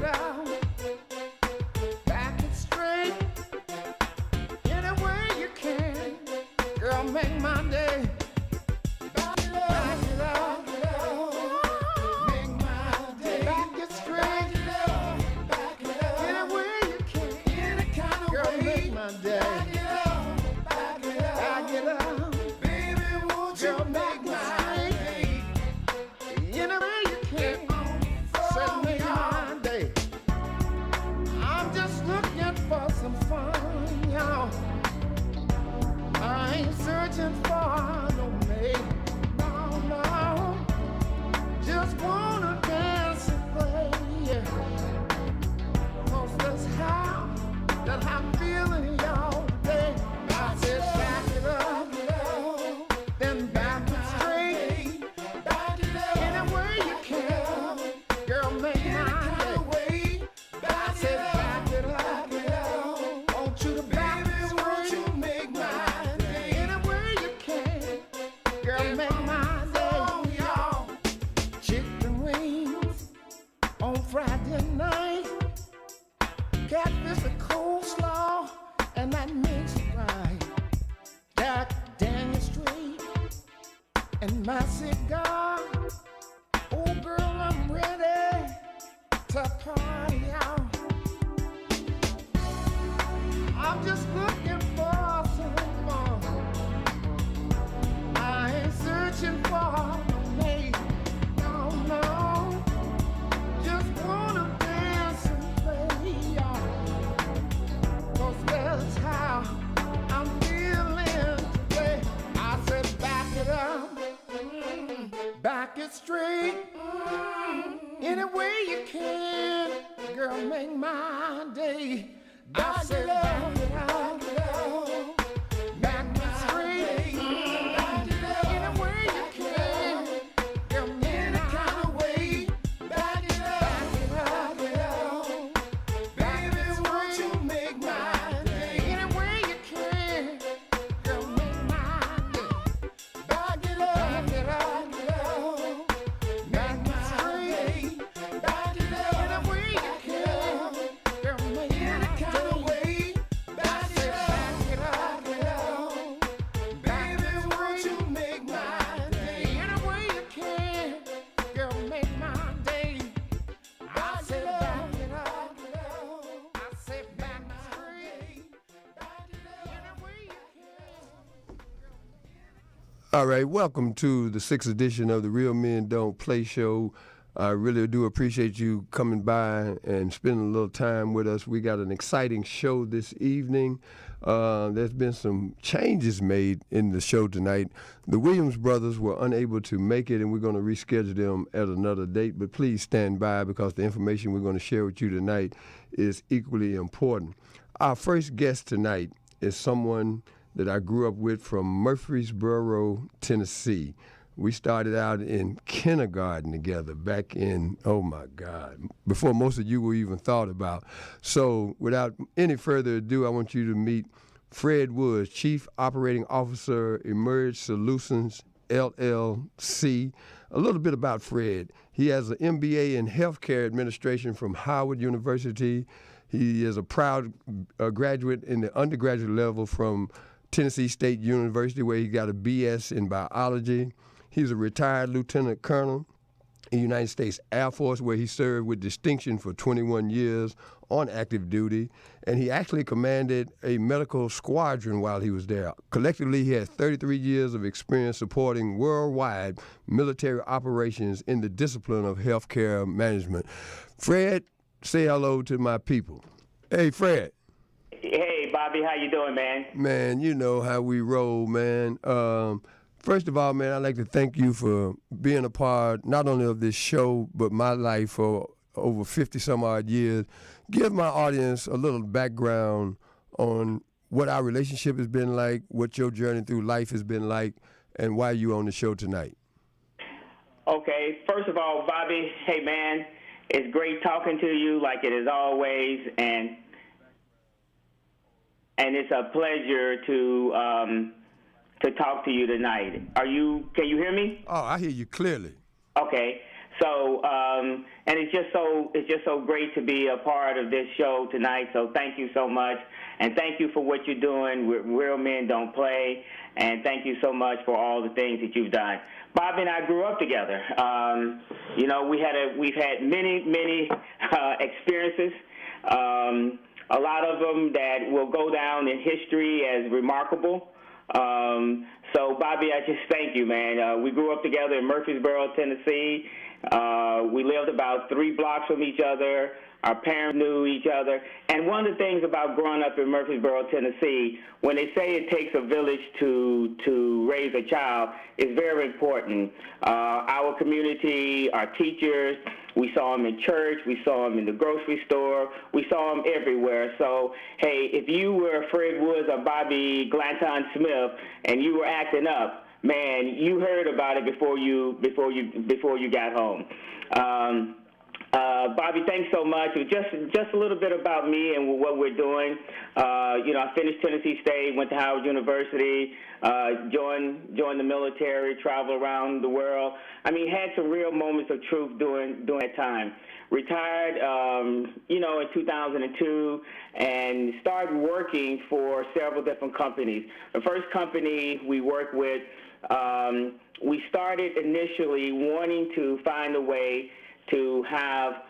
out, back it straight, any way you can. Girl, make my day. Back it up, make my day. Back it straight, any way you can. Any kind of girl, way. Make my day. Back it up, baby, won't you make my day. Any way you can. Set me my day. I'm just looking for some fun, y'all. I ain't searching for no mate, no, no. Just wanna dance and play, yeah. 'Cause that's how that I'm feeling y'all today. I said back it up, then back it straight, any way you can. Girl, make my day. I said back it up, want you to back it straight, make my day. Any way you can. Girl, make my day. Chicken wings on Friday night, catfish and coleslaw, and that makes it right. Jack Daniel Street and my cigar. Oh girl, I'm ready to party out. I'm just looking for some fun. I ain't searching for no mate, no, no. Just wanna dance and play, y'all. 'Cause that's how I'm feeling today. I said back it up, back it straight, any way you can. Girl, make my day. I said back it up, back it straight, any way you can. Girl, any kind of way. Back it up, baby, won't you make my day. Any way you can. Girl, make my day. Back it up, back it straight, any way you can. Girl, make any kind of way. Back it up, baby, won't you make my day. Any way you can. Girl, make my day. I said back it up, I said back straight, any way you can. All right, welcome to the 6th edition of the Real Men Don't Play show. I really do appreciate you coming by and spending a little time with us. We got an exciting show this evening. There's been some changes made in the show tonight. The Williams brothers were unable to make it, and we're going to reschedule them at another date. But please stand by, because the information we're going to share with you tonight is equally important. Our first guest tonight is someone that I grew up with from Murfreesboro, Tennessee. We started out in kindergarten together back in, oh my God, before most of you were even thought about. So without any further ado, I want you to meet Fred Woods, Chief Operating Officer, Emerge Solutions, LLC. A little bit about Fred. He has an MBA in Healthcare Administration from Howard University. He is a proud graduate in the undergraduate level from Tennessee State University, where he got a BS in biology. He's a retired lieutenant colonel in the United States Air Force, where he served with distinction for 21 years on active duty, and he actually commanded a medical squadron while he was there. Collectively, he had 33 years of experience supporting worldwide military operations in the discipline of healthcare management. Fred, say hello to my people. Hey, Fred. Hey, Bobby, how you doing, man? Man, you know how we roll, man. First of all, man, I'd like to thank you for being a part not only of this show, but my life for over 50-some-odd years. Give my audience a little background on what our relationship has been like, what your journey through life has been like, and why you on the show tonight. Okay, first of all, Bobby, hey, man, it's great talking to you like it is always, and it's a pleasure to talk to you tonight. Can you hear me? Oh, I hear you clearly. Okay. So, and it's just so great to be a part of this show tonight. So thank you so much, and thank you for what you're doing with Real Men Don't Play, and thank you so much for all the things that you've done. Bobby and I grew up together. You know, we've had many experiences. A lot of them that will go down in history as remarkable. So, Bobby, I just thank you, man. We grew up together in Murfreesboro, Tennessee. We lived about 3 blocks from each other. Our parents knew each other. And one of the things about growing up in Murfreesboro, Tennessee, when they say it takes a village to raise a child, it's very important. Our community, our teachers, we saw them in church, we saw them in the grocery store, we saw them everywhere. So, hey, if you were Fred Woods or Bobby Glanton Smith and you were acting up, man, you heard about it before you got home. Bobby, thanks so much. Just a little bit about me and what we're doing. You know, I finished Tennessee State, went to Howard University, joined the military, traveled around the world. I mean, had some real moments of truth during that time. Retired, you know, in 2002, and started working for several different companies. The first company we worked with, we started initially wanting to find a way to have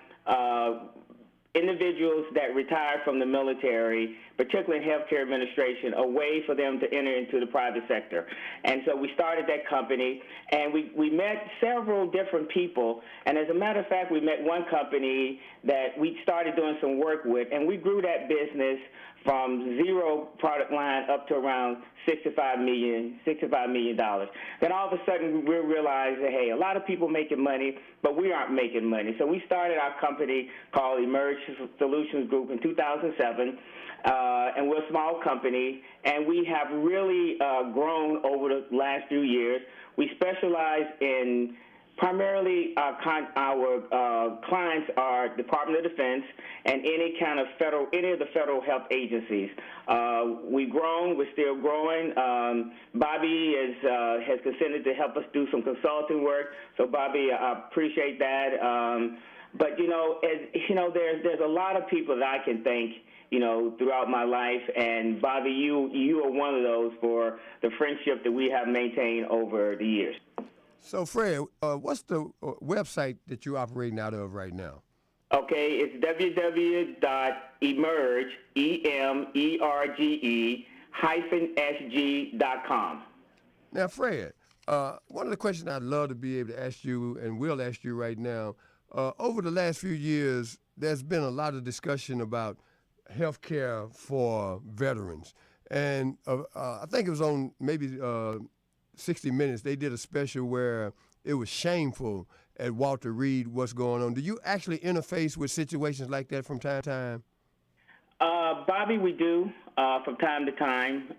individuals that retired from the military, particularly in healthcare administration, a way for them to enter into the private sector. And so we started that company, and we met several different people. And as a matter of fact, we met one company that we started doing some work with, and we grew that business from 0 product line up to around $65 million. Then all of a sudden we realized that, hey, a lot of people making money, but we aren't making money. So we started our company called Emerge Solutions Group in 2007, and we're a small company, and we have really grown over the last few years. We specialize in primarily, our clients are Department of Defense and any of the federal health agencies. We've grown. We're still growing. Bobby has consented to help us do some consulting work. So, Bobby, I appreciate that. But you know, there's a lot of people that I can thank, you know, throughout my life. And Bobby, you are one of those for the friendship that we have maintained over the years. So, Fred, what's the website that you're operating out of right now? Okay, it's www.emerge, EMERGE-SG.com. Now, Fred, one of the questions I'd love to be able to ask you, and will ask you right now, over the last few years, there's been a lot of discussion about health care for veterans. And I think it was on maybe 60 Minutes, they did a special where it was shameful at Walter Reed what's going on. Do you actually interface with situations like that from time to time? Bobby, we do from time to time.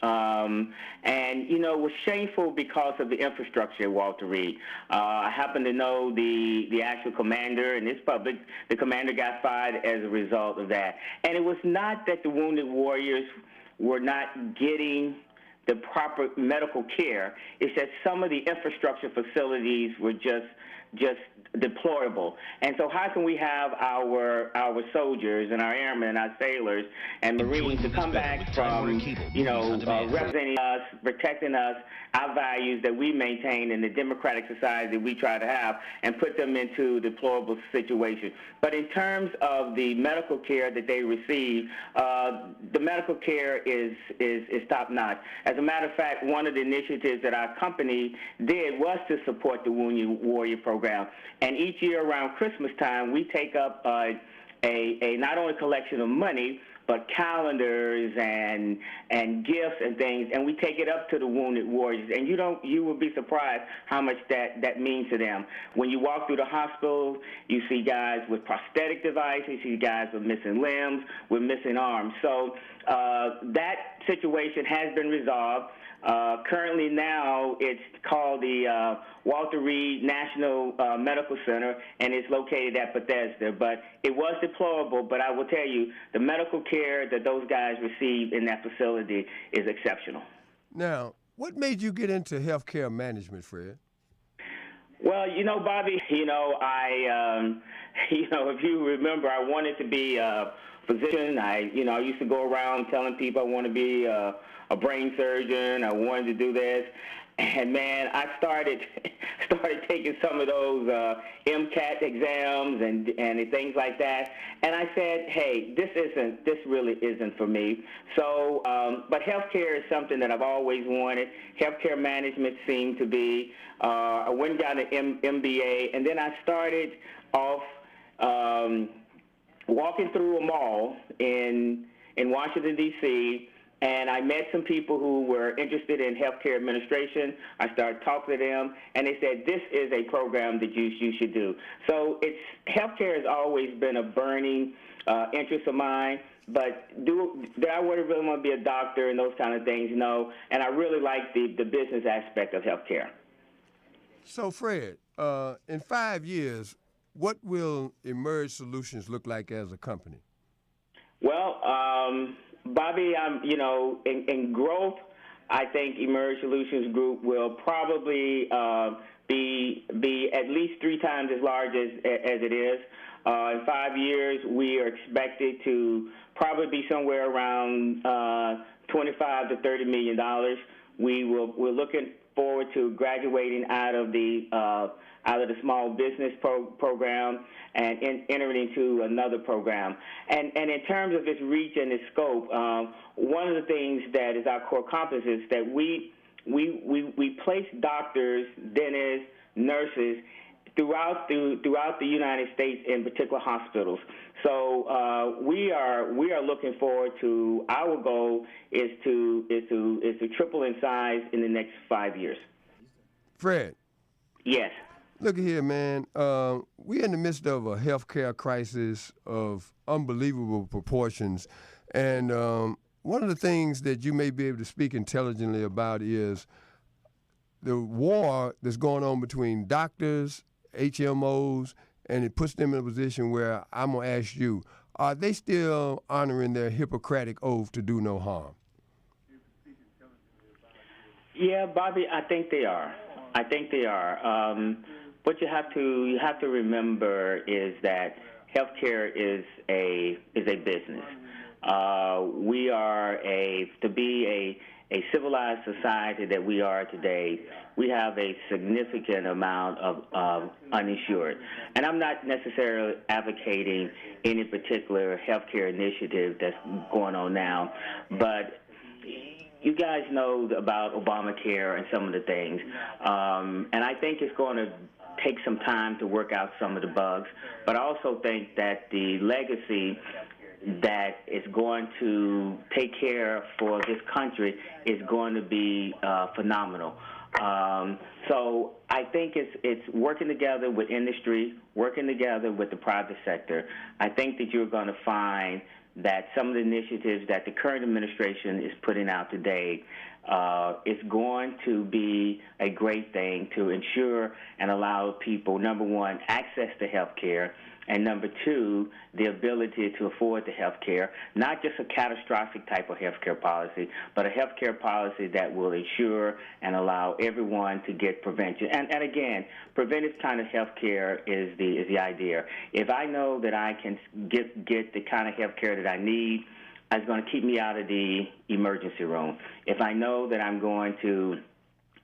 And, you know, it was shameful because of the infrastructure at Walter Reed. I happen to know the actual commander, and it's public. The commander got fired as a result of that. And it was not that the wounded warriors were not getting the proper medical care. It's that some of the infrastructure facilities were just deplorable. And so how can we have our soldiers and our airmen and our sailors and Marines to come back from, you know, representing us, protecting us, our values that we maintain in the democratic society that we try to have, and put them into deplorable situations. But in terms of the medical care that they receive, the medical care is top-notch. As a matter of fact, one of the initiatives that our company did was to support the Wounded Warrior Program. And each year around Christmas time, we take up a not only collection of money, but calendars and gifts and things, and we take it up to the wounded warriors. And you will be surprised how much that means to them. When you walk through the hospital, you see guys with prosthetic devices, you see guys with missing limbs, with missing arms. So that situation has been resolved. Currently now it's called the Walter Reed National Medical Center, and it's located at Bethesda. But it was deplorable, but I will tell you, the medical care that those guys receive in that facility is exceptional. Now, what made you get into healthcare management, Fred? Well, Bobby, if you remember, I wanted to be a physician. I used to go around telling people I want to be a brain surgeon. I wanted to do this, and man, I started started taking some of those MCAT exams and things like that. And I said, hey, this really isn't for me. So, but healthcare is something that I've always wanted. Healthcare management seemed to be. I went and got an MBA, and then I started off walking through a mall in Washington, D.C., and I met some people who were interested in healthcare administration. I started talking to them, and they said, this is a program that you should do. So healthcare has always been a burning interest of mine, but do I really want to be a doctor and those kind of things? No, and I really like the business aspect of healthcare. So, Fred, in 5 years, what will Emerge Solutions look like as a company? Well, Bobby, in growth, I think Emerge Solutions Group will probably be at least 3 times as large as it is. In 5 years, we are expected to probably be somewhere around $25 to $30 million. We're looking forward to graduating out of the small business program and entering into another program. And in terms of its reach and its scope, one of the things that is our core competence is that we place doctors, dentists, nurses throughout the United States, in particular hospitals. So we are looking forward to, our goal is to triple in size in the next 5 years. Fred. Yes. Look here, man. We're in the midst of a healthcare crisis of unbelievable proportions, and one of the things that you may be able to speak intelligently about is the war that's going on between doctors, HMOs, and it puts them in a position where I'm going to ask you, are they still honoring their Hippocratic oath to do no harm? Yeah, Bobby, I think they are. What you have to remember is that healthcare is a business. We are to be a civilized society that we are today. We have a significant amount of uninsured, and I'm not necessarily advocating any particular healthcare initiative that's going on now, but you guys know about Obamacare and some of the things, and I think it's going to take some time to work out some of the bugs, but I also think that the legacy that is going to take care for this country is going to be phenomenal. So I think it's working together with industry, working together with the private sector. I think that you're going to find that some of the initiatives that the current administration is putting out today is going to be a great thing to ensure and allow people, number one, access to health care, and number two, the ability to afford the health care, not just a catastrophic type of health care policy, but a health care policy that will ensure and allow everyone to get prevention. And again, preventive kind of health care is the idea. If I know that I can get the kind of health care that I need, it's going to keep me out of the emergency room. If I know that I'm going to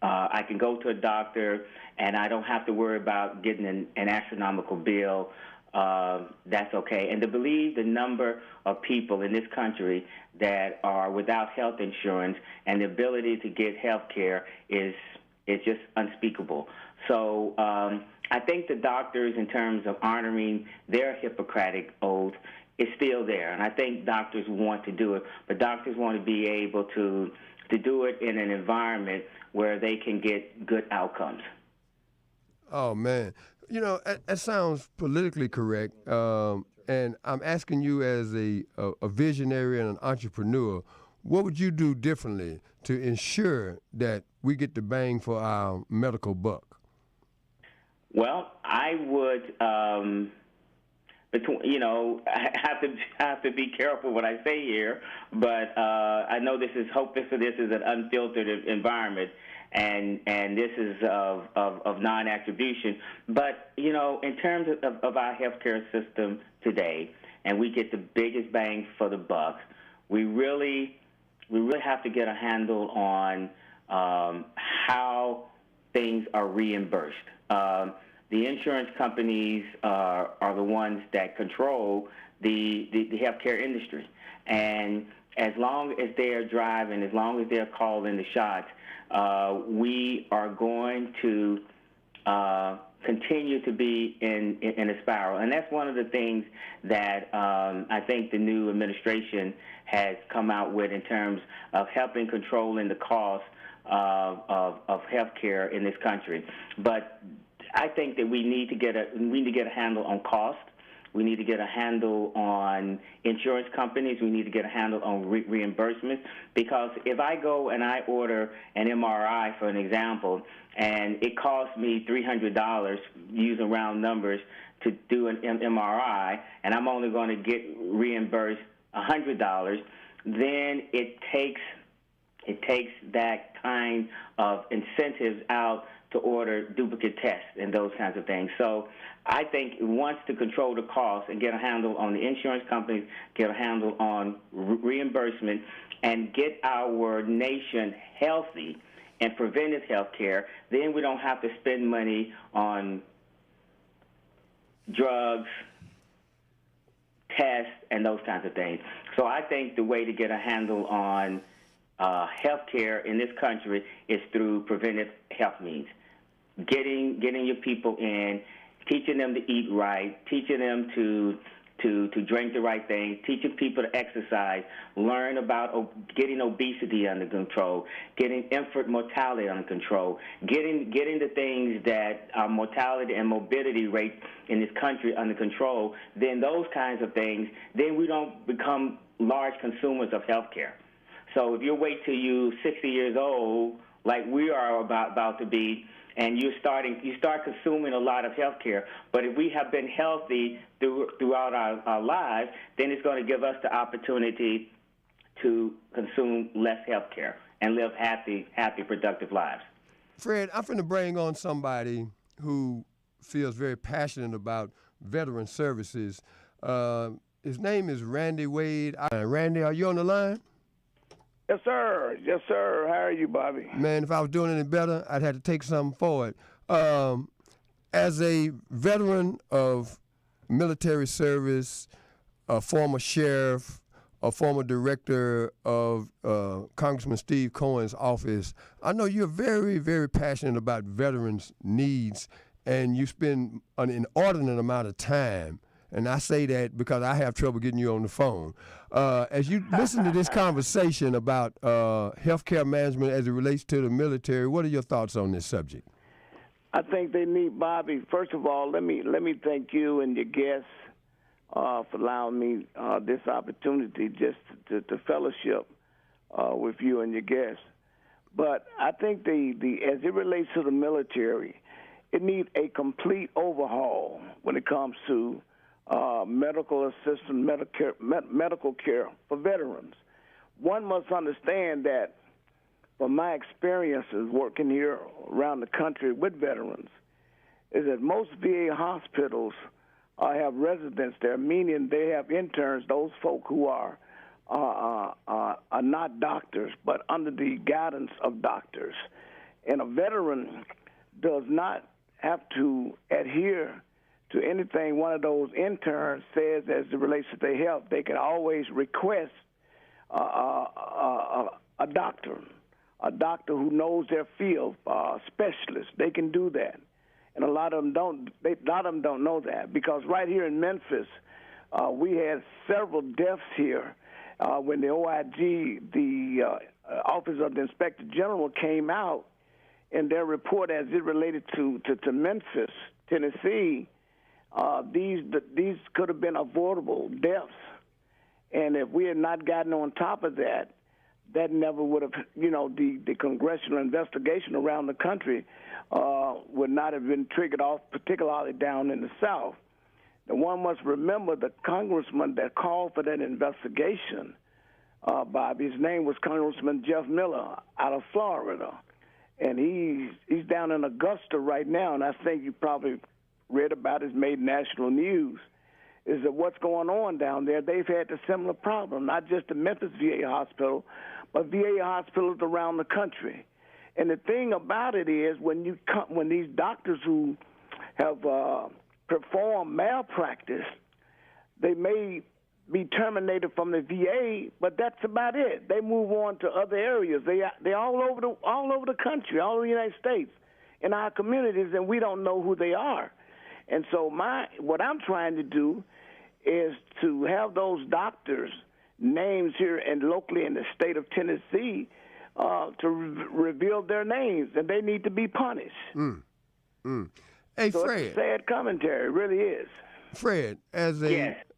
I can go to a doctor and I don't have to worry about getting an astronomical bill, that's okay. And to believe the number of people in this country that are without health insurance and the ability to get health care is just unspeakable. So I think the doctors, in terms of honoring their Hippocratic oath, is still there. And I think doctors want to do it, but doctors want to be able to do it in an environment where they can get good outcomes. Oh, man. You know, that sounds politically correct, and I'm asking you as a visionary and an entrepreneur, what would you do differently to ensure that we get the bang for our medical buck? Well, I would, I have to be careful what I say here, but I know this is an unfiltered environment. and this is of non-attribution. But in terms of our healthcare system today, and we get the biggest bang for the buck, we really have to get a handle on how things are reimbursed. The insurance companies are the ones that control the healthcare industry, and as long as they are driving, as long as they're calling the shots, we are going to continue to be in a spiral. And that's one of the things that I think the new administration has come out with in terms of helping controlling the cost of health care in this country. But I think that we need to get a handle on cost. We need to get a handle on insurance companies. We need to get a handle on reimbursements, because if I go and I order an MRI, for an example, and it costs me $300, using round numbers, to do an MRI, and I'm only going to get reimbursed $100, then it takes that kind of incentives out to order duplicate tests and those kinds of things. So I think once to control the cost and get a handle on the insurance companies, get a handle on reimbursement, and get our nation healthy and preventive health care, then we don't have to spend money on drugs, tests, and those kinds of things. So I think the way to get a handle on health care in this country is through preventive health means. Getting your people in, teaching them to eat right, teaching them to drink the right thing, teaching people to exercise, learn about getting obesity under control, getting infant mortality under control, getting the things that are mortality and morbidity rate in this country under control, then those kinds of things, then we don't become large consumers of health care. So if you wait till you're 60 years old, like we are about to be, and you start consuming a lot of health care. But if we have been healthy throughout our lives, then it's going to give us the opportunity to consume less health care and live happy, productive lives. Fred, I'm finna bring on somebody who feels very passionate about veteran services. His name is Randy Wade. Randy, are you on the line? Yes, sir. Yes, sir. How are you, Bobby? Man, if I was doing any better, I'd have to take something for it. As a veteran of military service, a former sheriff, a former director of Congressman Steve Cohen's office, I know you're very, very passionate about veterans' needs, and you spend an inordinate amount of time. And I say that because I have trouble getting you on the phone. As you listen to this conversation about healthcare management as it relates to the military, what are your thoughts on this subject? I think they need, Bobby. First of all, let me thank you and your guests for allowing me this opportunity just to fellowship with you and your guests. But I think as it relates to the military, it needs a complete overhaul when it comes to medical assistance, medical care for veterans. One must understand that, from my experiences working here around the country with veterans, is that most VA hospitals have residents there, meaning they have interns, those folk who are not doctors, but under the guidance of doctors. And a veteran does not have to adhere to anything one of those interns says as it relates to their health. They can always request a doctor who knows their field, specialist. They can do that, and a lot of them don't. A lot of them don't know that, because right here in Memphis, we had several deaths here when the OIG, the Office of the Inspector General, came out in their report as it related to Memphis, Tennessee. These could have been avoidable deaths, and if we had not gotten on top of that, that never would have, the congressional investigation around the country would not have been triggered off, particularly down in the South. And one must remember the congressman that called for that investigation, Bob, his name was Congressman Jeff Miller out of Florida. and he's down in Augusta right now, and I think you probably read about it, it's made national news, is that what's going on down there. They've had a similar problem, not just the Memphis VA hospital, but VA hospitals around the country. And the thing about it is when these doctors who have performed malpractice, they may be terminated from the VA, but that's about it. They move on to other areas. They're all over the country, all over the United States, in our communities, and we don't know who they are. And so what I'm trying to do is to have those doctors' names here and locally in the state of Tennessee to reveal their names, and they need to be punished. Hey, so Fred. It's a sad commentary, it really is. Fred,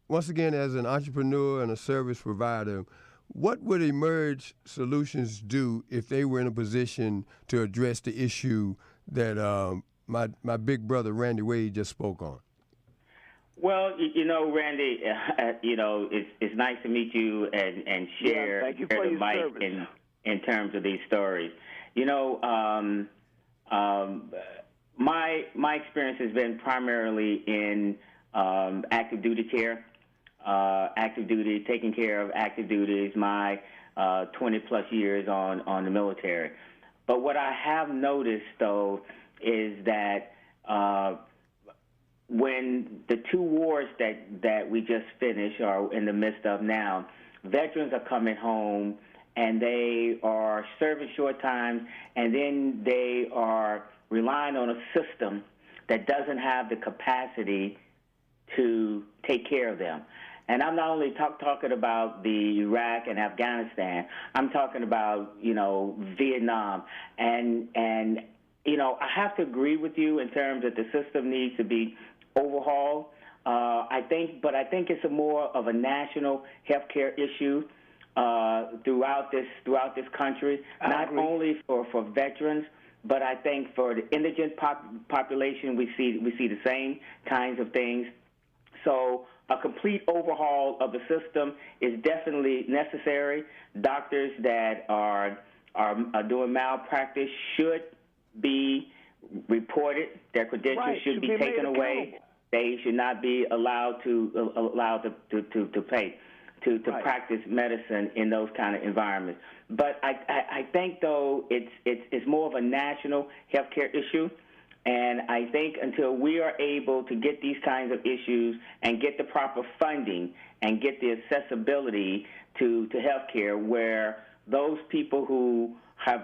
once again, as an entrepreneur and a service provider, what would Emerge Solutions do if they were in a position to address the issue that my big brother Randy Wade just spoke on? Well, Randy, it's nice to meet you and share thank you for the your mic service. in terms of these stories. My experience has been primarily in active duty care, taking care of active duties, my 20-plus years on the military. But what I have noticed, though, is that when the two wars that we just finished are in the midst of now, veterans are coming home and they are serving short times, and then they are relying on a system that doesn't have the capacity to take care of them. And I'm not only talking about the Iraq and Afghanistan. I'm talking about, Vietnam. And I have to agree with you in terms that the system needs to be overhauled. I think it's a more of a national healthcare issue throughout this country, not only for veterans, but I think for the indigent population, we see the same kinds of things. So a complete overhaul of the system is definitely necessary. Doctors that are doing malpractice should be reported. Their credentials should be taken away. They should not be allowed to practice medicine in those kind of environments. But I think, though, it's more of a national healthcare issue. And I think until we are able to get these kinds of issues and get the proper funding and get the accessibility to healthcare, where those people who are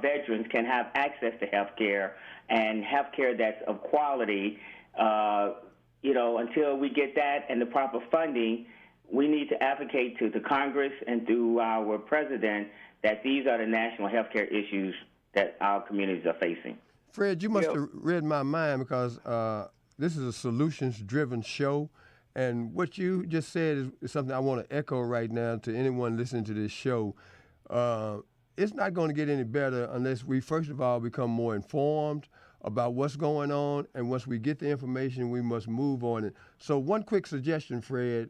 veterans can have access to healthcare and healthcare that's of quality, until we get that and the proper funding, we need to advocate to the Congress and to our president that these are the national healthcare issues that our communities are facing. Fred, you must have read my mind, because this is a solutions-driven show, and what you just said is something I want to echo right now to anyone listening to this show. It's not going to get any better unless we, first of all, become more informed about what's going on, and once we get the information, we must move on it. So one quick suggestion, Fred,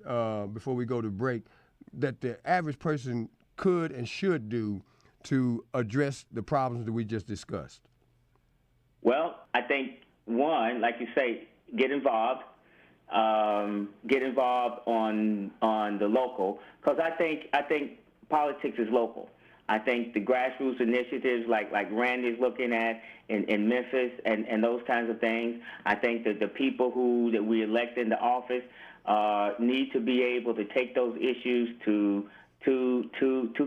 before we go to break, that the average person could and should do to address the problems that we just discussed. Well, I think, one, like you say, get involved. Get involved on the local, because I think politics is local. I think the grassroots initiatives like Randy's looking at in Memphis and those kinds of things, I think that the people that we elect into office need to be able to take those issues to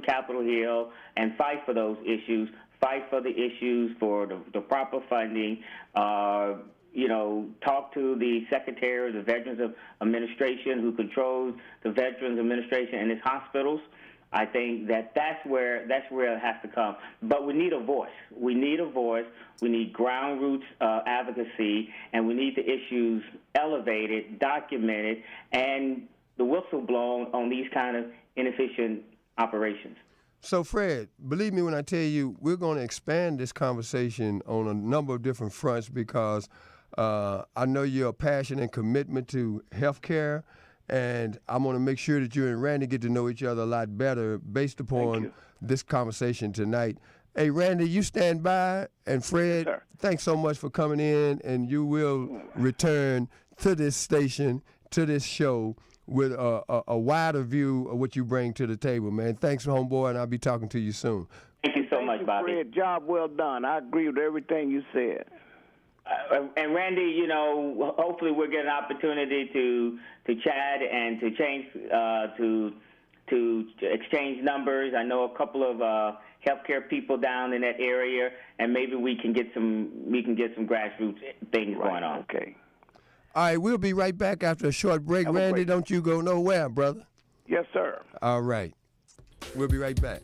Capitol Hill and fight for those issues, fight for the issues for the proper funding, talk to the Secretary of the Veterans Administration who controls the Veterans Administration and its hospitals. I think that's where it has to come. But we need a voice. We need a voice. We need ground roots advocacy, and we need the issues elevated, documented, and the whistle blown on these kind of inefficient operations. So, Fred, believe me when I tell you, we're going to expand this conversation on a number of different fronts, because I know your passion and commitment to healthcare, and I'm going to make sure that you and Randy get to know each other a lot better based upon this conversation tonight. Hey, Randy, you stand by, and Fred, Yes, sir. thanks so much for coming in, and you will return to this station, to this show, with a wider view of what you bring to the table, man. Thanks, homeboy, and I'll be talking to you soon. Thank you so Thank much, you, Bobby. Fred. Job well done. I agree with everything you said. And Randy, you know, hopefully we'll get an opportunity to chat and to change to exchange numbers. I know a couple of healthcare people down in that area, and maybe we can get some grassroots things going on. Okay. All right, we'll be right back after a short break. Have a Randy, great- don't you go nowhere, brother. Yes, sir. All right. We'll be right back.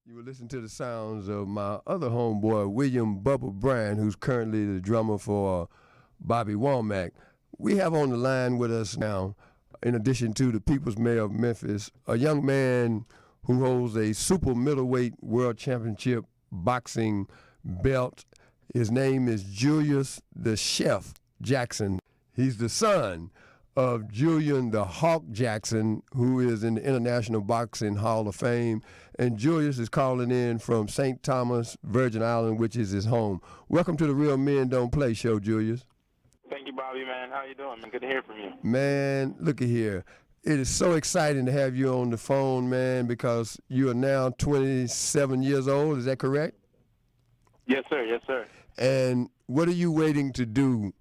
You will listen to the sounds of my other homeboy, William Bubba Bryan, who's currently the drummer for Bobby Womack. We have on the line with us now, in addition to the People's Mayor of Memphis, a young man who holds a super middleweight world championship boxing belt. His name is Julius the Chef Jackson. He's the son of Julian the Hawk Jackson, who is in the International Boxing Hall of Fame. And Julius is calling in from St. Thomas, Virgin Island, which is his home. Welcome to the Real Men Don't Play show, Julius. Thank you, Bobby, man. How you doing, man? Good to hear from you. Man, look at here. It is so exciting to have you on the phone, man, because you are now 27 years old. Is that correct? Yes, sir. Yes, sir. And what are you waiting to do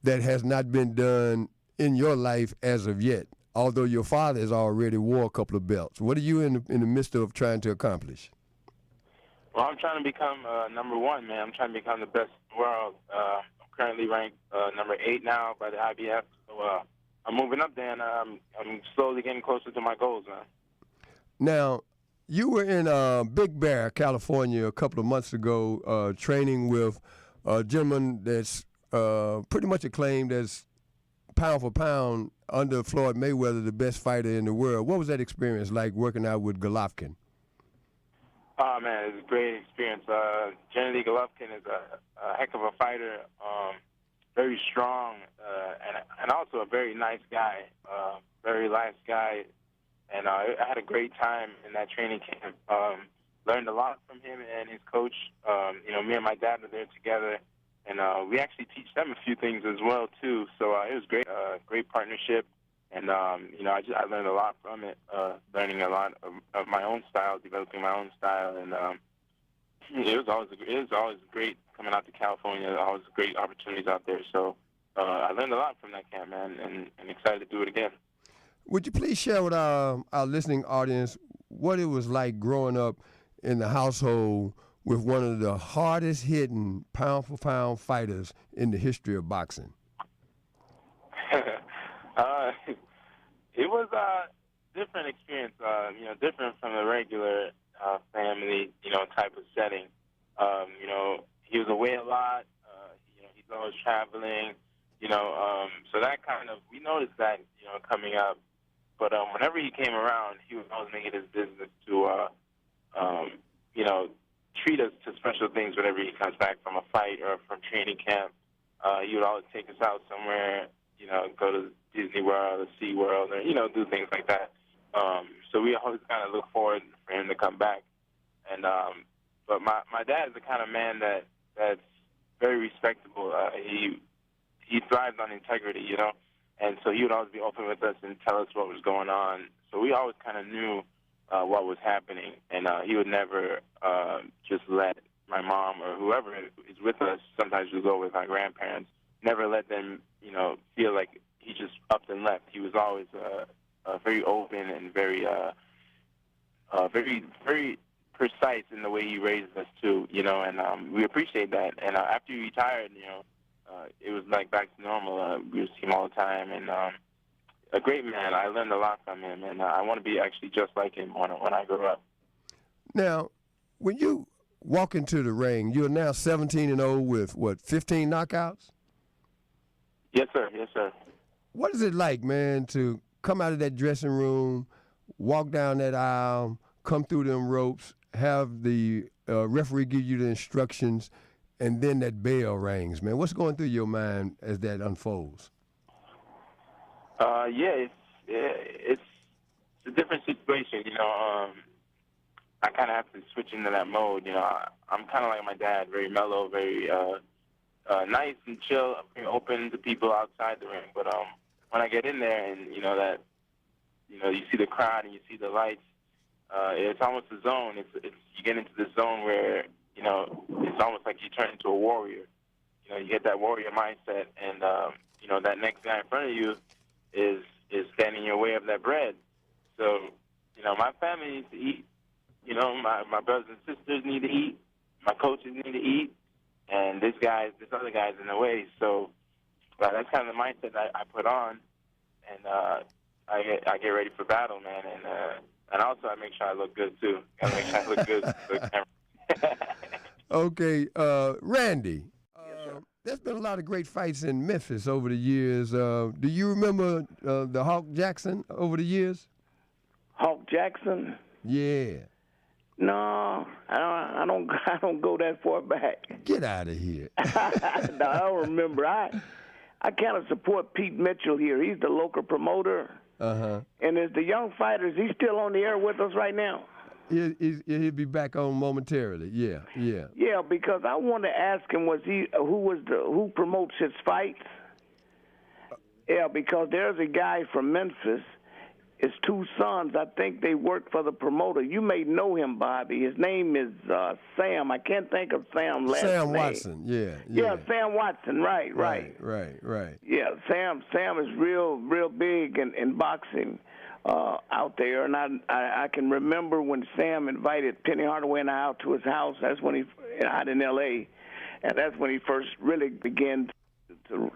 that has not been done in your life as of yet? Although your father has already wore a couple of belts. What are you in the midst of trying to accomplish? Well, I'm trying to become number one, man. I'm trying to become the best in the world. I'm currently ranked number 8 now by the IBF. So I'm moving up there, and I'm slowly getting closer to my goals, man. Now, you were in Big Bear, California, a couple of months ago, training with a gentleman that's pretty much acclaimed as pound for pound under Floyd Mayweather, the best fighter in the world. What was that experience like working out with Golovkin? Oh, man, it's a great experience. Gennady Golovkin is a heck of a fighter, very strong, and also a very nice guy, very nice guy. And I had a great time in that training camp. Learned a lot from him and his coach. Me and my dad were there together, and we actually teach them a few things as well too. So it was great, great partnership. And I learned a lot from it, learning a lot of my own style, developing my own style, and it was always great coming out to California. Always great opportunities out there. So I learned a lot from that camp, man, and excited to do it again. Would you please share with our listening audience what it was like growing up in the household with one of the hardest hitting pound for pound fighters in the history of boxing? It was a different experience, different from the regular family, type of setting. He was away a lot. He's always traveling, so that kind of, we noticed that, coming up. But whenever he came around, he would always make it his business to, treat us to special things whenever he comes back from a fight or from training camp. He would always take us out somewhere, go to Disney World or Sea World or, do things like that. So we always kind of look forward for him to come back. And but my dad is the kind of man that's very respectable. He thrived on integrity, and so he would always be open with us and tell us what was going on. So we always kind of knew what was happening, and he would never just let my mom or whoever is with us. Sometimes we go with my grandparents. Never let them, feel like he just upped and left. He was always very open and very, very, very precise in the way he raised us too, and we appreciate that. And after he retired, it was like back to normal. We would see him all the time, and a great man. I learned a lot from him, and I want to be actually just like him when I grow up. Now, when you walk into the ring, you're now 17-0 with, 15 knockouts? Yes, sir. Yes, sir. What is it like, man, to come out of that dressing room, walk down that aisle, come through them ropes, have the referee give you the instructions, and then that bell rings, man? What's going through your mind as that unfolds? It's a different situation, I kind of have to switch into that mode, I'm kind of like my dad, very mellow, very nice and chill, very open to people outside the ring. But when I get in there and, you see the crowd and you see the lights, it's almost a zone. It's you get into this zone where, it's almost like you turn into a warrior. You get that warrior mindset, and, that next guy in front of you is standing in your way of that bread. So, my family needs to eat. My brothers and sisters need to eat. My coaches need to eat. And this other guy's in the way. So that's kind of the mindset that I put on. And I get ready for battle, man. And also I make sure I look good, too. I make sure I look good for the camera. Okay, Randy. There's been a lot of great fights in Memphis over the years. Do you remember the Hawk Jackson over the years? Hawk Jackson? Yeah. No, I don't go that far back. Get out of here. No, I don't remember. I kind of support Pete Mitchell here. He's the local promoter. Uh-huh. And as the young fighters, he's still on the air with us right now. He'll be back on momentarily. Yeah. Yeah, because I want to ask him, who promotes his fights? Yeah, because there's a guy from Memphis. His two sons, I think they work for the promoter. You may know him, Bobby. His name is Sam. I can't think of Sam's last name. Sam Watson, yeah. Yeah, Sam Watson, right. Yeah, Sam is real big in boxing out there. And I can remember when Sam invited Penny Hardaway and I out to his house. That's when he out in L.A., and that's when he first really began to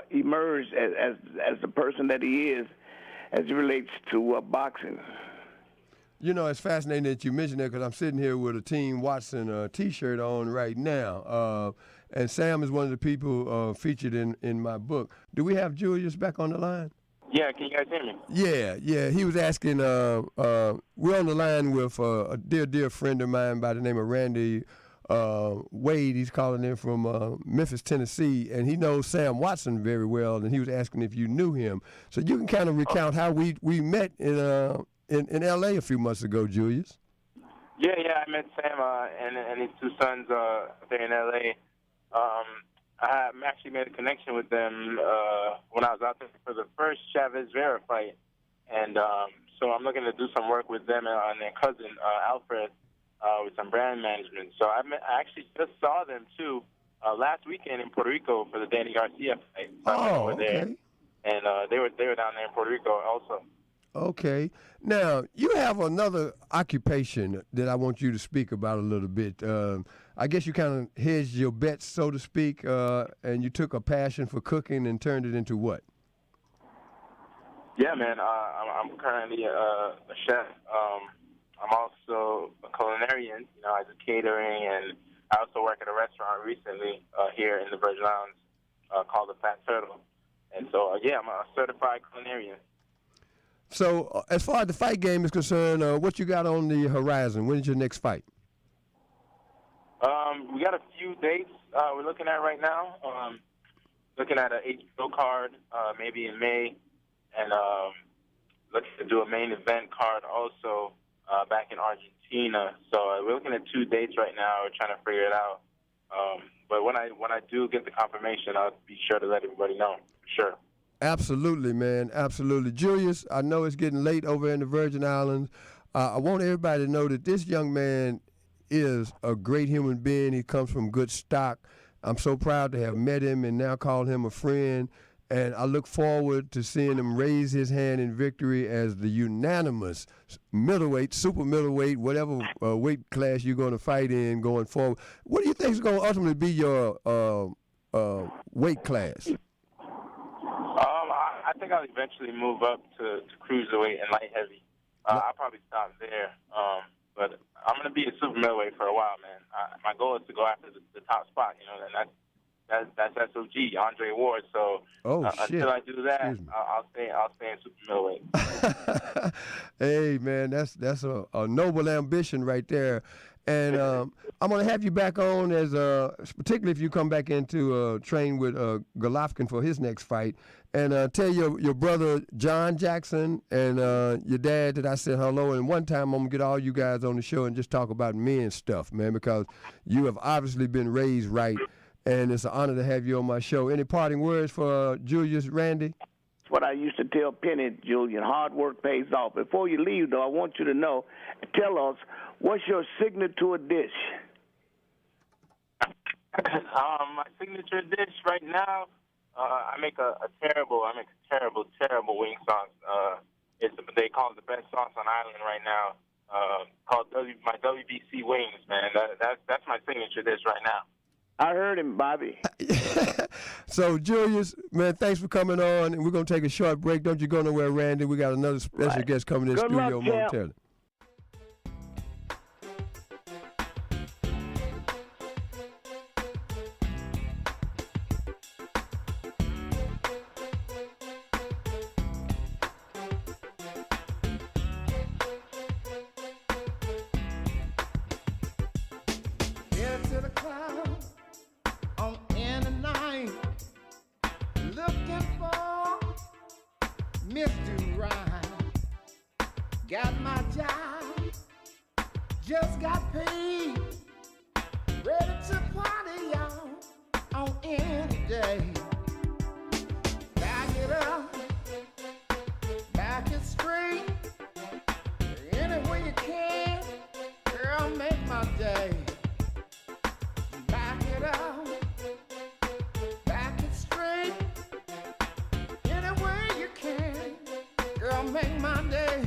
emerge as the person that he is, as it relates to boxing. It's fascinating that you mentioned that, because I'm sitting here with a Team Watson T-shirt on right now. And Sam is one of the people featured in my book. Do we have Julius back on the line? Yeah, can you guys hear me? Yeah. He was asking, we're on the line with a dear friend of mine by the name of Randy Wade. He's calling in from Memphis, Tennessee, and he knows Sam Watson very well, and he was asking if you knew him. So you can kind of recount how we met in L.A. a few months ago, Julius. Yeah, I met Sam and his two sons there in L.A. I actually made a connection with them when I was out there for the first Chavez Vera fight, and so I'm looking to do some work with them and their cousin Alfred. With some brand management. So I actually just saw them, too, last weekend in Puerto Rico for the Danny Garcia fight. So okay. There, and they were down there in Puerto Rico also. Okay. Now, you have another occupation that I want you to speak about a little bit. I guess you kind of hedged your bets, so to speak, and you took a passion for cooking and turned it into what? Yeah, man. I'm currently a chef. I'm also a culinarian. I do catering, and I also work at a restaurant recently here in the Virgin Islands called the Fat Turtle. And so, I'm a certified culinarian. So, as far as the fight game is concerned, what you got on the horizon? When's your next fight? We got a few dates we're looking at right now. Looking at an HBO card maybe in May, and looking to do a main event card also back in Argentina. So we're looking at 2 dates right now. We're trying to figure it out. But when I do get the confirmation, I'll be sure to let everybody know. Sure. Absolutely, man. Absolutely. Julius, I know it's getting late over in the Virgin Islands. I want everybody to know that this young man is a great human being. He comes from good stock. I'm so proud to have met him and now call him a friend. And I look forward to seeing him raise his hand in victory as the unanimous middleweight, super middleweight, whatever weight class you're going to fight in going forward. What do you think is going to ultimately be your weight class? I think I'll eventually move up to cruiserweight and light heavy. I'll probably stop there. But I'm going to be a super middleweight for a while, man. My goal is to go after the top spot, and that's SOG, Andre Ward. So until I do that, I'll stay in super middleweight. Hey, man, that's a noble ambition right there. And I'm going to have you back on as particularly if you come back into train with Golovkin for his next fight. And tell your brother John Jackson and your dad that I said hello. And one time I'm going to get all you guys on the show and just talk about men stuff, man, because you have obviously been raised right. And it's an honor to have you on my show. Any parting words for Julius Randy? That's what I used to tell Penny, Julian. Hard work pays off. Before you leave, though, I want you to tell us, what's your signature dish? My signature dish right now, I make a terrible wing sauce. They call it the best sauce on island right now. Called my WBC wings, man. That's my signature dish right now. I heard him, Bobby. So, Julius, man, thanks for coming on. And we're going to take a short break. Don't you go nowhere, Randy. We got another special guest coming in the studio momentarily. Got my job, just got paid, ready to party, y'all, on any day. Back it up, back it straight, any way you can, girl, make my day. Back it up, back it straight, any way you can, girl, make my day.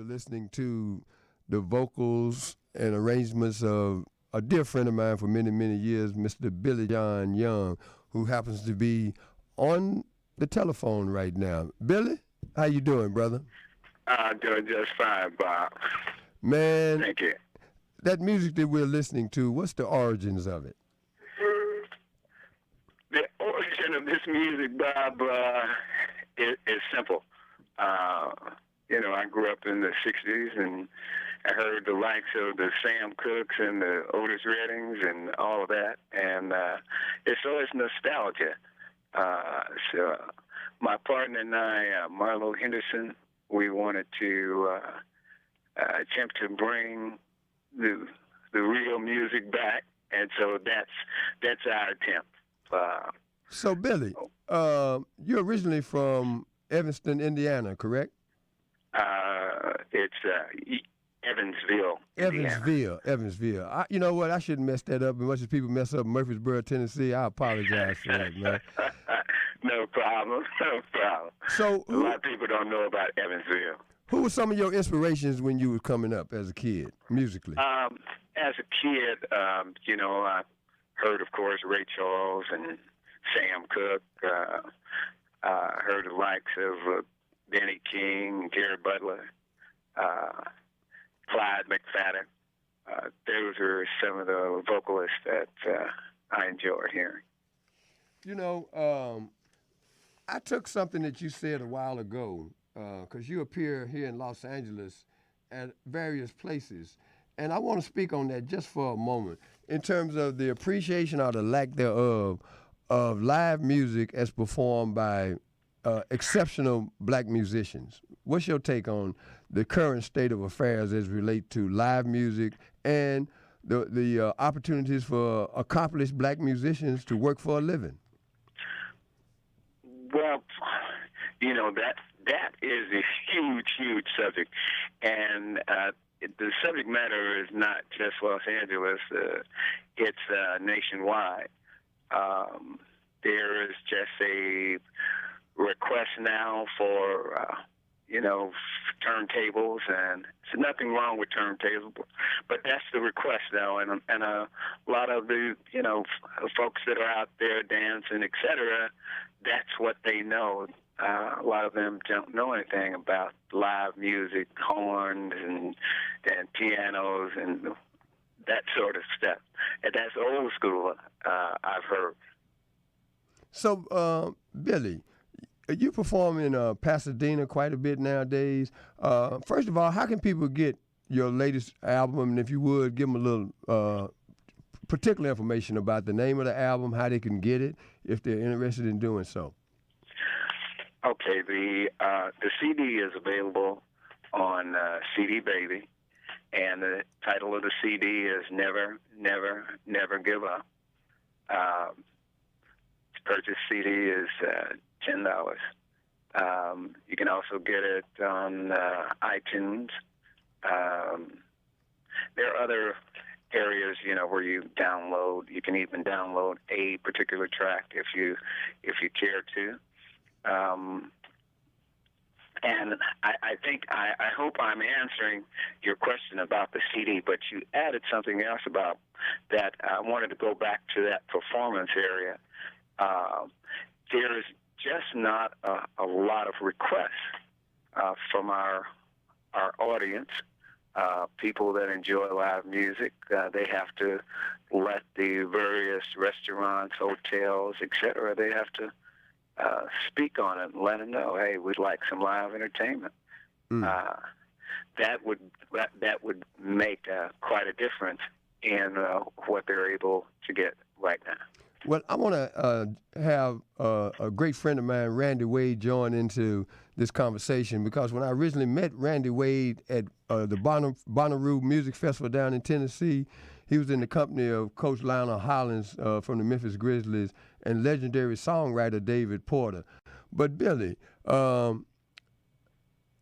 Listening to the vocals and arrangements of a dear friend of mine for many, many years, Mr. Billy John Young, who happens to be on the telephone right now. Billy, how you doing, brother? I'm doing just fine, Bob. Man, thank you. That music that we're listening to, what's the origins of it? The origin of this music, Bob, is simple. I grew up in the 60s, and I heard the likes of the Sam Cookes and the Otis Reddings and all of that, and it's always nostalgia. So my partner and I, Marlo Henderson, we wanted to attempt to bring the real music back, and so that's our attempt. So, Billy, you're originally from Evanston, Indiana, correct? It's Evansville, Indiana. Evansville. You know what? I shouldn't mess that up. As much as people mess up Murfreesboro, Tennessee, I apologize for that, man. No problem. So, a lot of people don't know about Evansville. Who were some of your inspirations when you were coming up as a kid, musically? As a kid, I heard, of course, Ray Charles and Sam Cooke. Heard the likes of Benny King, Gary Butler, Clyde McFadden, those are some of the vocalists that I enjoyed hearing. You know, I took something that you said a while ago, because you appear here in Los Angeles at various places, and I want to speak on that just for a moment in terms of the appreciation or the lack thereof of live music as performed by exceptional black musicians. What's your take on the current state of affairs as relate to live music and the opportunities for accomplished black musicians to work for a living? Well, you know, that is a huge subject, and the subject matter is not just Los Angeles; it's nationwide. There is just a request now for turntables, and there's nothing wrong with turntables, but that's the request now, and a lot of the folks that are out there dancing, etc. That's what they know. A lot of them don't know anything about live music, horns and pianos and that sort of stuff. And that's old school, I've heard. So, Billy, you perform in Pasadena quite a bit nowadays. First of all, how can people get your latest album? And if you would, give them a little particular information about the name of the album, how they can get it, if they're interested in doing so. Okay, the CD is available on CD Baby, and the title of the CD is Never, Never, Never Give Up. To purchase CD is $10. You can also get it on iTunes. There are other areas, where you download. You can even download a particular track if you care to. And I think I hope I'm answering your question about the CD, but you added something else about that. I wanted to go back to that performance area. There's just not a lot of requests from our audience. People that enjoy live music, they have to let the various restaurants, hotels, etc. They have to speak on it and let them know, hey, we'd like some live entertainment. That would make quite a difference in what they're able to get right now. Well, I want to have a great friend of mine, Randy Wade, join into this conversation, because when I originally met Randy Wade at the Bonnaroo Music Festival down in Tennessee, he was in the company of Coach Lionel Hollins from the Memphis Grizzlies and legendary songwriter David Porter. But Billy,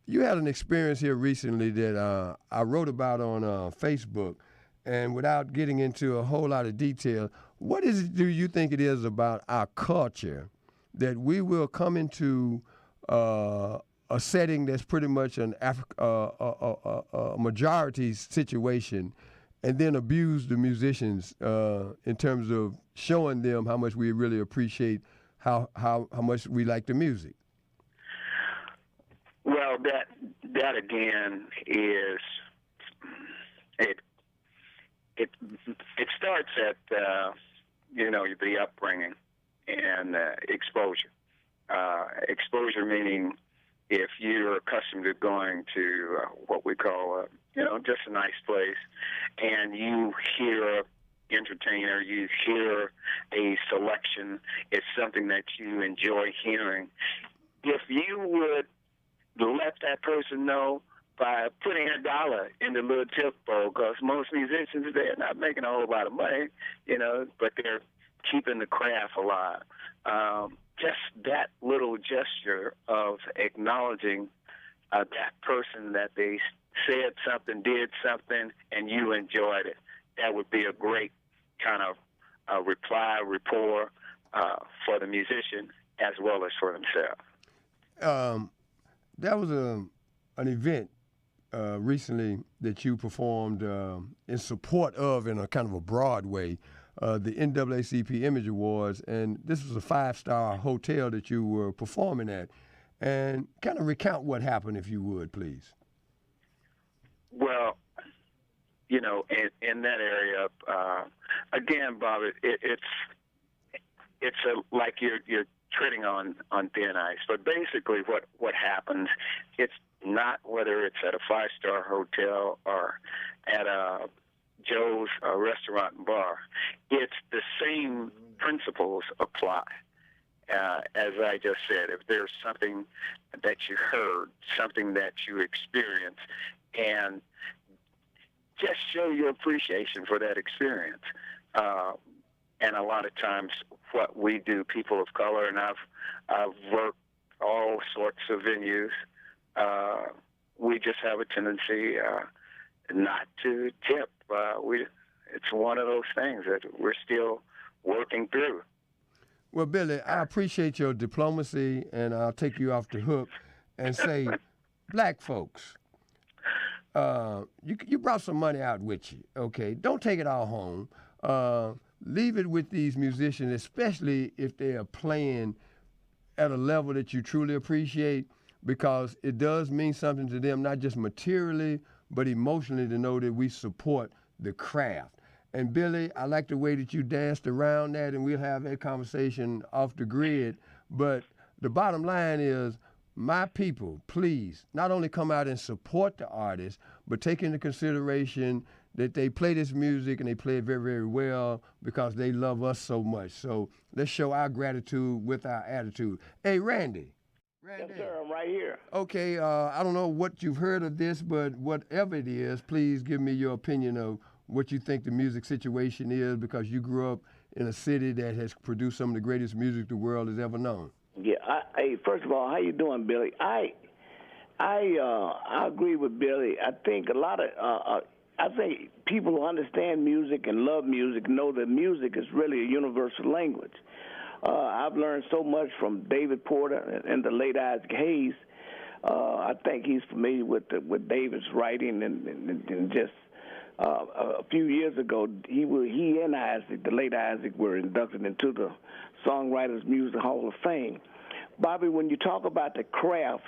you had an experience here recently that I wrote about on Facebook, and without getting into a whole lot of detail, what do you think it is about our culture that we will come into a setting that's pretty much a majority situation, and then abuse the musicians in terms of showing them how much we really appreciate how much we like the music? Well, that again is it starts at the upbringing and exposure. Exposure meaning if you're accustomed to going to what we call just a nice place, and you hear entertainer, you hear a selection, it's something that you enjoy hearing. If you would let that person know by putting $1 in the little tip bowl, because most musicians, they're not making a whole lot of money, but they're keeping the craft alive. Just that little gesture of acknowledging that person, that they said something, did something, and you enjoyed it, that would be a great kind of rapport for the musician as well as for themselves. That was an event recently that you performed in support of, in a kind of a broad way, the NAACP Image Awards, and this was a 5-star hotel that you were performing at. And kind of recount what happened, if you would, please. Well, in that area. Again, Bob, it's like you're treading on thin ice. But basically, what happens, it's not whether it's at a 5-star hotel or at a Joe's restaurant and bar. It's the same principles apply. As I just said, if there's something that you heard, something that you experienced, and just show your appreciation for that experience. And a lot of times what we do, people of color, and I've worked all sorts of venues, we just have a tendency not to tip. It's one of those things that we're still working through. Well, Billy, I appreciate your diplomacy, and I'll take you off the hook and say, black folks, you brought some money out with you, okay? Don't take it all home. Leave it with these musicians, especially if they are playing at a level that you truly appreciate, because it does mean something to them, not just materially, but emotionally, to know that we support the craft. And Billy, I like the way that you danced around that, and we'll have that conversation off the grid. But the bottom line is, my people, please, not only come out and support the artists, but take into consideration that they play this music and they play it very, very well because they love us so much. So let's show our gratitude with our attitude. Hey, Randy. Yes, sir, I'm right here. Okay, I don't know what you've heard of this, but whatever it is, please give me your opinion of what you think the music situation is, because you grew up in a city that has produced some of the greatest music the world has ever known. Yeah, first of all, how you doing, Billy? I agree with Billy. I think a lot of I think people who understand music and love music know that music is really a universal language. I've learned so much from David Porter and the late Isaac Hayes. I think he's familiar with David's writing, and just a few years ago, he and Isaac, the late Isaac, were inducted into the Songwriters Music Hall of Fame. Bobby, when you talk about the craft,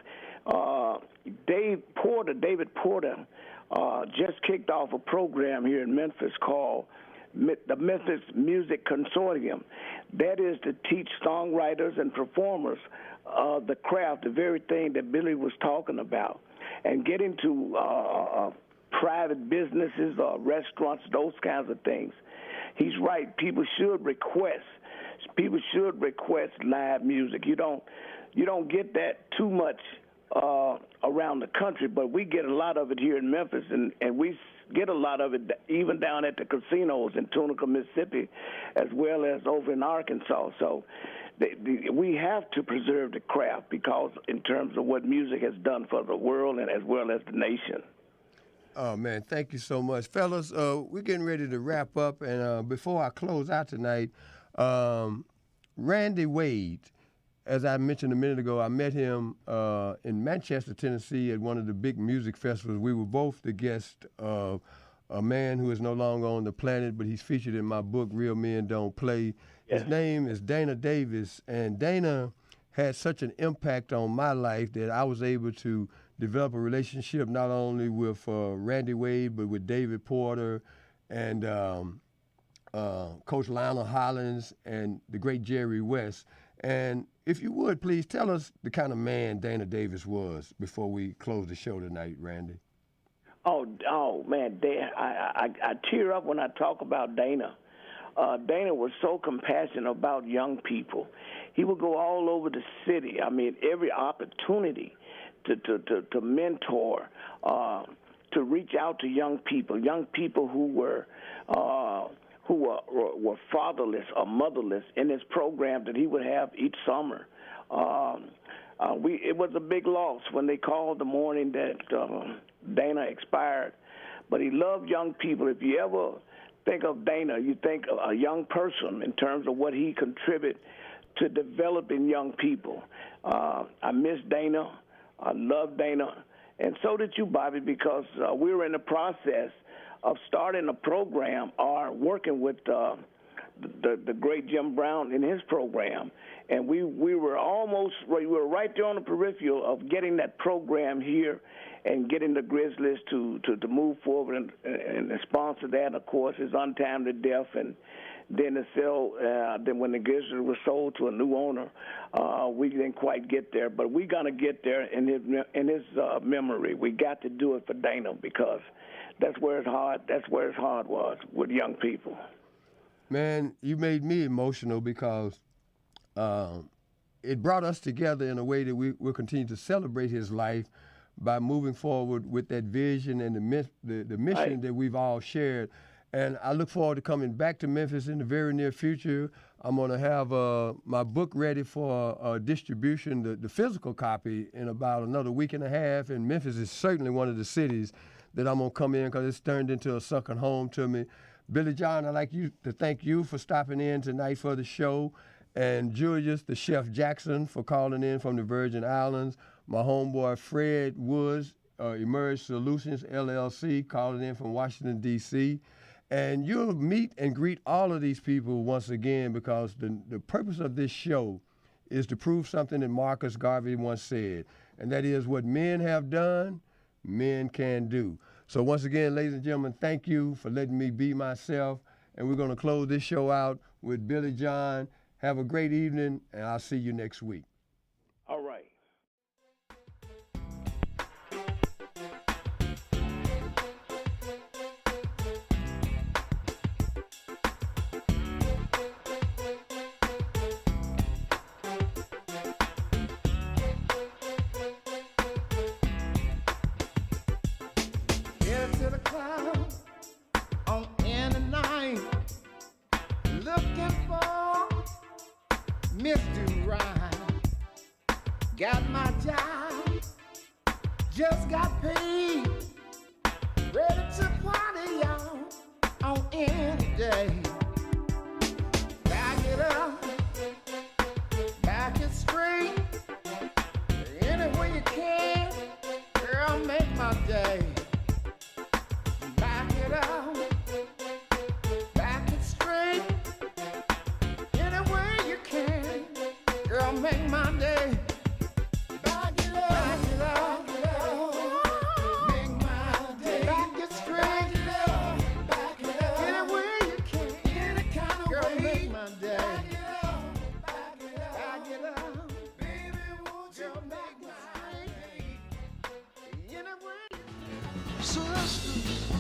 David Porter just kicked off a program here in Memphis called the Memphis Music Consortium. That is to teach songwriters and performers the craft, the very thing that Billy was talking about, and get into private businesses or restaurants, those kinds of things. He's right. People should request live music. You don't get that too much around the country, but we get a lot of it here in Memphis, and we get a lot of it even down at the casinos in Tunica, Mississippi, as well as over in Arkansas. So we have to preserve the craft, because in terms of what music has done for the world and as well as the nation. Oh, man, thank you so much. Fellas, we're getting ready to wrap up, and before I close out tonight, Randy Wade, as I mentioned a minute ago, I met him in Manchester, Tennessee at one of the big music festivals. We were both the guests of a man who is no longer on the planet, but he's featured in my book, Real Men Don't Play. Yes. His name is Dana Davis, and Dana had such an impact on my life that I was able to develop a relationship not only with Randy Wade, but with David Porter and Coach Lionel Hollins and the great Jerry West. And if you would, please tell us the kind of man Dana Davis was before we close the show tonight, Randy. Oh man, I tear up when I talk about Dana. Dana was so compassionate about young people. He would go all over the city. I mean, every opportunity to mentor, to reach out to young people who were fatherless or motherless, in his program that he would have each summer. It was a big loss when they called the morning that Dana expired, but he loved young people. If you ever think of Dana, you think of a young person in terms of what he contributed to developing young people. I miss Dana. I love Dana. And so did you, Bobby, because we were in the process of starting a program or working with the great Jim Brown in his program. And we were right there on the peripheral of getting that program here and getting the Grizzlies to move forward and sponsor that, of course, is untimely death. And then then when the Grizzlies were sold to a new owner, we didn't quite get there. But we're gonna get there in his memory. We got to do it for Dana because that's where his heart was with young people. Man, you made me emotional because it brought us together in a way that we will continue to celebrate his life by moving forward with that vision and the mission Right. that we've all shared. And I look forward to coming back to Memphis in the very near future. I'm going to have my book ready for distribution, the physical copy, in about another week and a half. And Memphis is certainly one of the cities that I'm going to come in because it's turned into a second home to me. Billy John, I'd like to thank you for stopping in tonight for the show. And Julius, the Chef Jackson, for calling in from the Virgin Islands. My homeboy Fred Woods, Emerge Solutions, LLC, calling in from Washington, D.C. And you'll meet and greet all of these people once again because the purpose of this show is to prove something that Marcus Garvey once said, and that is what men have done, men can do. So once again, ladies and gentlemen, thank you for letting me be myself. And we're going to close this show out with Billy John. Have a great evening, and I'll see you next week. All right. Head to the clouds on in the night, looking for Mr. Right. Got my job, just got paid, ready to party, y'all, on any day. Back it up, back it straight, any way you can, girl, make my day. Back it up, back it straight, any way you can, girl, make my day. Back it up, make my day. Back it straight, any way you can, any kind of girl, way, make my day. Back it up, baby, won't you make my day? Any way. Sister,